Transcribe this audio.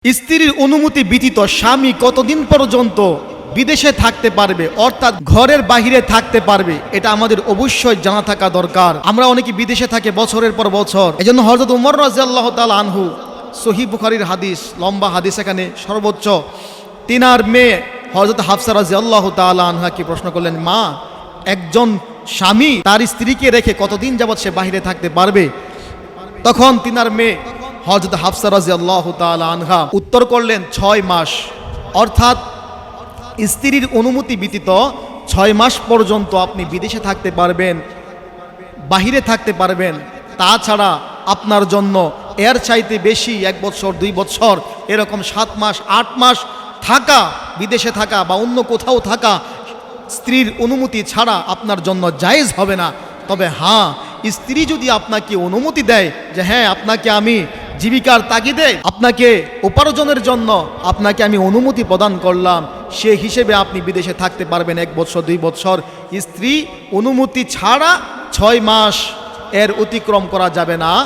স্ত্রীর অনুমতি ব্যতীত স্বামী কতদিন পর্যন্ত বিদেশে থাকতে পারবে, অর্থাৎ ঘরের বাহিরে থাকতে পারবে, এটা আমাদের অবশ্যই জানা থাকা দরকার। আমরা অনেকে বিদেশে থাকে বছরের পর বছর। এজন্য হযরত উমর রাদিয়াল্লাহু তাআলা আনহু, সহিহ বুখারীর হাদিস, লম্বা হাদিস, এখানে সর্বোচ্চ তিনার মেয়ে হযরত হাফসা রাদিয়াল্লাহু তাআলা আনহাকে প্রশ্ন করলেন, মা, একজন স্বামী তার স্ত্রীকে রেখে কতদিন যাবৎ সে বাহিরে থাকতে পারবে? তখন তিনার মেয়ে হযরত হাফসা রাদিয়াল্লাহু তাআলা আনহা উত্তর করলেন, 6 মাস। অর্থাৎ স্ত্রীর অনুমতি ব্যতীত 6 মাস পর্যন্ত আপনি বিদেশে থাকতে পারবেন, বাহিরে থাকতে পারবেন। তাছাড়া আপনার জন্য এর চাইতে বেশি 1 বছর 2 বছর এরকম 7 মাস 8 মাস থাকা, বিদেশে থাকা বা অন্য কোথাও থাকা স্ত্রীর অনুমতি ছাড়া আপনার জন্য জায়েজ হবে না। তবে হ্যাঁ, স্ত্রী যদি আপনাকে অনুমতি দেয় যে হ্যাঁ, আপনাকে আমি জীবিকার তাগিদে, আপনাকে উপার্জনের জন্য আপনাকে আমি অনুমতি প্রদান করলাম, সে হিসেবে আপনি বিদেশে থাকতে পারবেন 1 বছর 2 বছর। স্ত্রী অনুমতি ছাড়া 6 মাস এর অতিক্রম করা যাবে না।